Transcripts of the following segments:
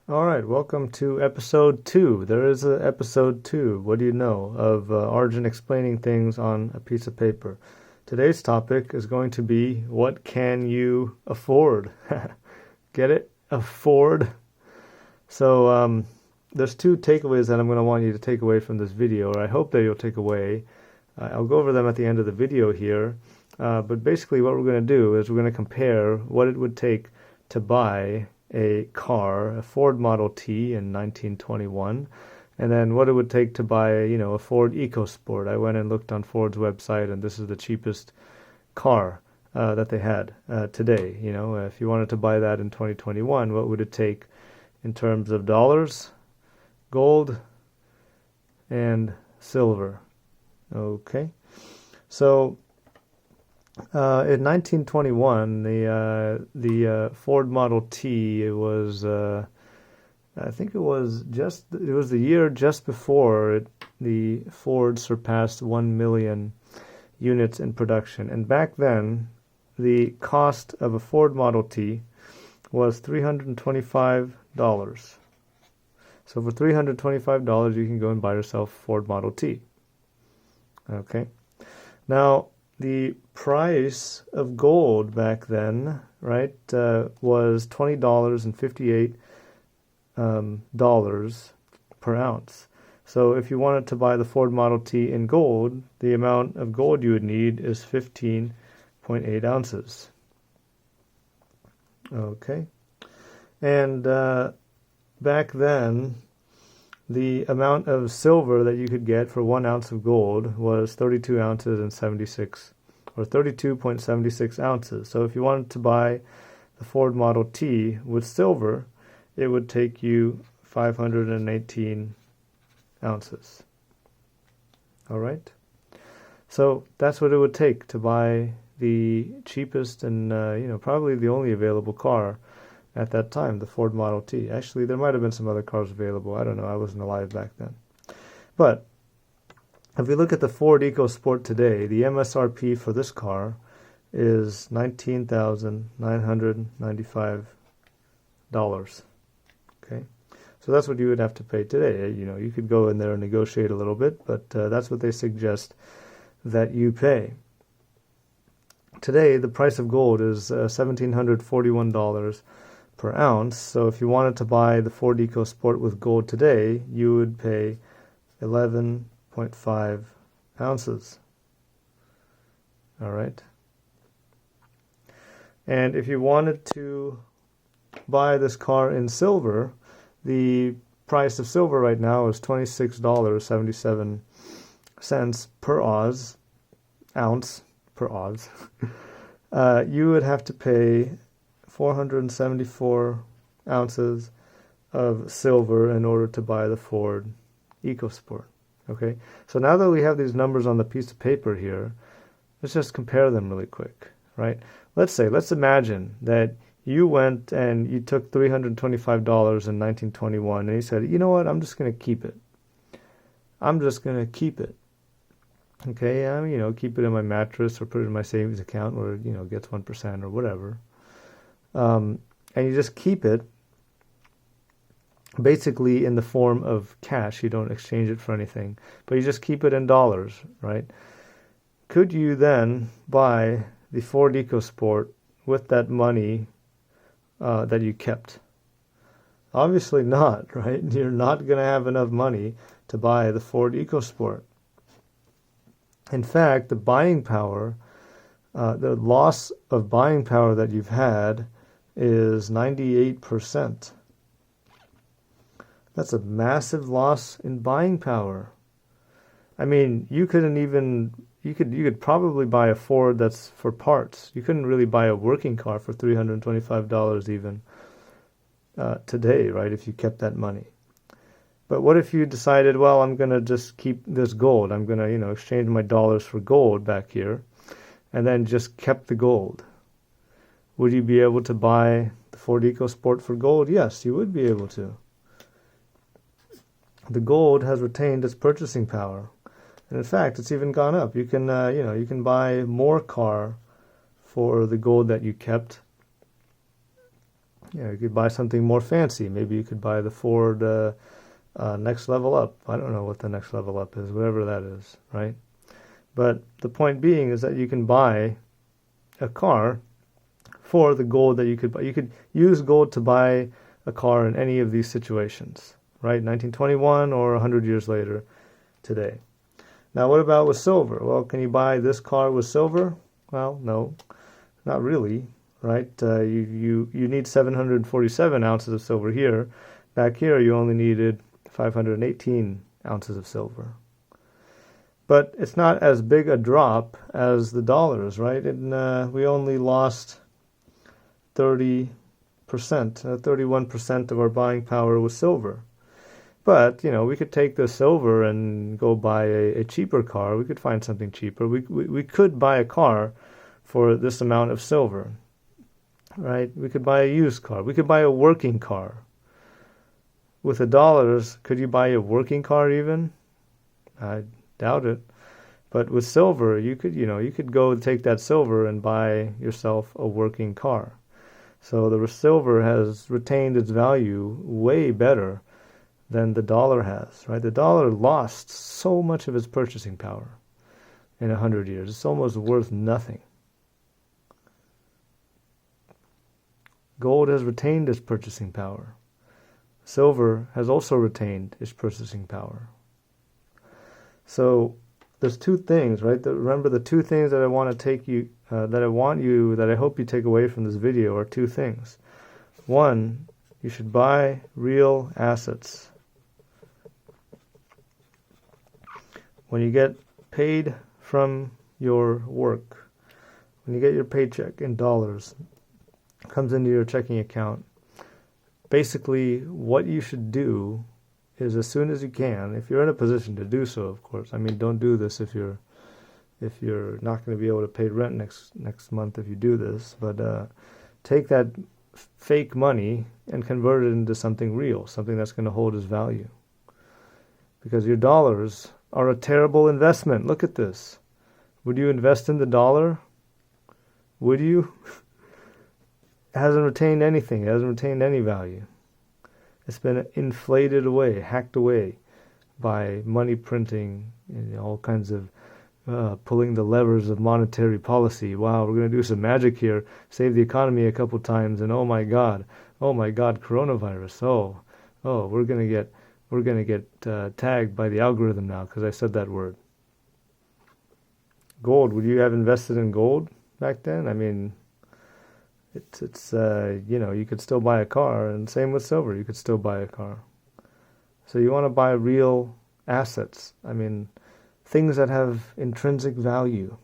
All right, welcome to episode 2. There is a episode 2, what do you know, of Arjun explaining things on a piece of paper. Today's topic is going to be, what can you afford? Get it? Afford. So there's two takeaways that I'm going to want you to take away from this video, or I hope that you'll take away. I'll go over them at the end of the video here. But basically what we're going to do is we're going to compare what it would take to buy a car, a Ford Model T in 1921, and then what it would take to buy, a Ford EcoSport. I went and looked on Ford's website, and this is the cheapest car that they had today. If you wanted to buy that in 2021, what would it take in terms of dollars, gold, and silver? Okay, so in 1921, the Ford Model T, it was I think it was the year just before the Ford surpassed 1 million units in production, and back then the cost of a Ford Model T was $325. So for $325, you can go and buy yourself a Ford Model T. Okay, now the price of gold back then, right, was $20.58 dollars per ounce. So if you wanted to buy the Ford Model T in gold, the amount of gold you would need is 15.8 ounces. Okay, and back then, the amount of silver that you could get for 1 ounce of gold was 32 ounces and 76, or 32.76 ounces. So if you wanted to buy the Ford Model T with silver, it would take you 518 ounces. All right? So that's what it would take to buy the cheapest and, probably the only available car at that time, the Ford Model T. Actually, there might have been some other cars available. I don't know. I wasn't alive back then. But if we look at the Ford EcoSport today, the MSRP for this car is $19,995. Okay, so that's what you would have to pay today. You could go in there and negotiate a little bit, but that's what they suggest that you pay. Today, the price of gold is $1,741 per ounce. So if you wanted to buy the Ford EcoSport with gold today, you would pay 11.5 ounces. All right. And if you wanted to buy this car in silver, the price of silver right now is $26.77 per ounce per oz. You would have to pay 474 ounces of silver in order to buy the Ford EcoSport. Okay, so now that we have these numbers on the piece of paper here, let's just compare them really quick, right? Let's imagine that you went and you took $325 in 1921 and you said, you know what, I'm just going to keep it. Okay, keep it in my mattress or put it in my savings account where, it gets 1% or whatever. And you just keep it basically in the form of cash. You don't exchange it for anything, but you just keep it in dollars, right? Could you then buy the Ford EcoSport with that money that you kept? Obviously not, right? You're not going to have enough money to buy the Ford EcoSport. In fact, the buying power, the loss of buying power that you've had is 98%. That's a massive loss in buying power. I mean, you could probably buy a Ford that's for parts. You couldn't really buy a working car for $325 even today, right, if you kept that money. But what if you decided, well, I'm going to just keep this gold. I'm going to, exchange my dollars for gold back here, and then just kept the gold. Would you be able to buy the Ford EcoSport for gold? Yes, you would be able to. The gold has retained its purchasing power. And in fact, it's even gone up. You can, you can buy more car for the gold that you kept. You could buy something more fancy. Maybe you could buy the Ford Next Level Up. I don't know what the Next Level Up is, whatever that is, right? But the point being is that you can buy a car for the gold that you could buy. You could use gold to buy a car in any of these situations, right? 1921 or 100 years later today. Now, what about with silver? Well, can you buy this car with silver? Well, no, not really, right? You need 747 ounces of silver here. Back here, you only needed 518 ounces of silver. But it's not as big a drop as the dollars, right? And we only lost 30%, 31% of our buying power with silver. But, we could take the silver and go buy a cheaper car. We could find something cheaper. We could buy a car for this amount of silver, right? We could buy a used car. We could buy a working car. With the dollars, could you buy a working car even? I doubt it. But with silver, you could go take that silver and buy yourself a working car. So the silver has retained its value way better than the dollar has, right? The dollar lost so much of its purchasing power in 100 years. It's almost worth nothing. Gold has retained its purchasing power. Silver has also retained its purchasing power. So there's two things, right? Remember, the two things that I want to take you, that I hope you take away from this video are two things. One, you should buy real assets. When you get paid from your work, when you get your paycheck in dollars, it comes into your checking account, basically what you should do is, as soon as you can, if you're in a position to do so, of course. I mean, don't do this if you're not going to be able to pay rent next month if you do this. But take that fake money and convert it into something real, something that's going to hold its value. Because your dollars are a terrible investment. Look at this. Would you invest in the dollar? Would you? It hasn't retained anything. It hasn't retained any value. It's been inflated away, hacked away by money printing and all kinds of pulling the levers of monetary policy. Wow, we're going to do some magic here, save the economy a couple times, and oh my God, coronavirus. Oh, we're going to get tagged by the algorithm now because I said that word. Gold. Would you have invested in gold back then? I mean, it's you could still buy a car, and same with silver. You could still buy a car. So you want to buy real assets. I mean, things that have intrinsic value.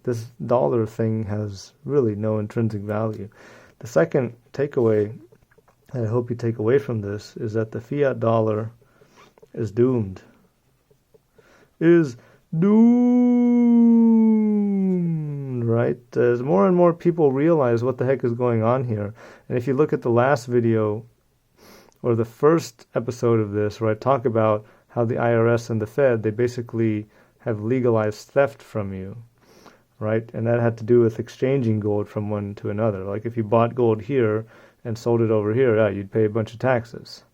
This dollar thing has really no intrinsic value. The second takeaway that I hope you take away from this is that the fiat dollar is doomed. Is doomed, right? As more and more people realize what the heck is going on here. And if you look at the last video, or the first episode of this, where I talk about how the IRS and the Fed, they basically have legalized theft from you, right? And that had to do with exchanging gold from one to another. Like if you bought gold here and sold it over here, yeah, you'd pay a bunch of taxes.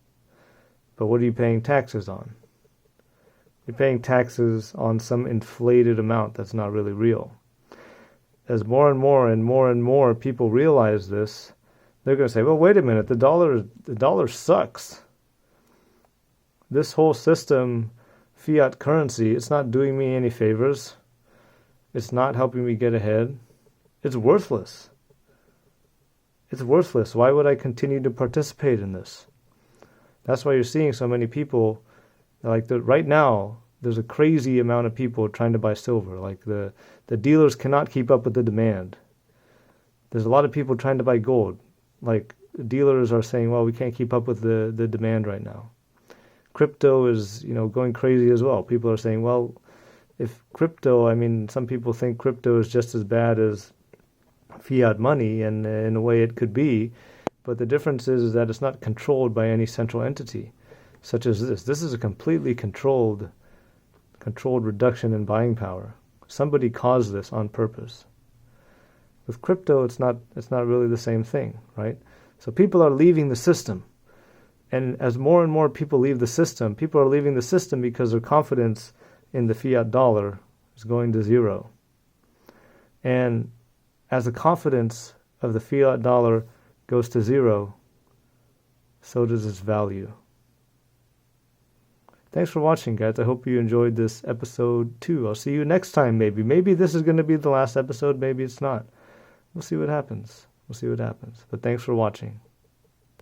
But what are you paying taxes on? You're paying taxes on some inflated amount that's not really real. As more and more people realize this, they're going to say, well, wait a minute, the dollar sucks. This whole system, fiat currency, it's not doing me any favors. It's not helping me get ahead. It's worthless. It's worthless. Why would I continue to participate in this? That's why you're seeing so many people, right now, there's a crazy amount of people trying to buy silver. Like the dealers cannot keep up with the demand. There's a lot of people trying to buy gold. Like dealers are saying, well, we can't keep up with the demand right now. Crypto is, going crazy as well. People are saying, well, if crypto, some people think crypto is just as bad as fiat money, and in a way it could be, but the difference is that it's not controlled by any central entity, such as this. This is a completely controlled reduction in buying power. Somebody caused this on purpose. With crypto, it's not really the same thing, right? So people are leaving the system. And as more and more people leave the system, people are leaving the system because their confidence in the fiat dollar is going to zero. And as the confidence of the fiat dollar goes to zero, so does its value. Thanks for watching, guys. I hope you enjoyed this episode 2. I'll see you next time, maybe. Maybe this is going to be the last episode. Maybe it's not. We'll see what happens. But thanks for watching.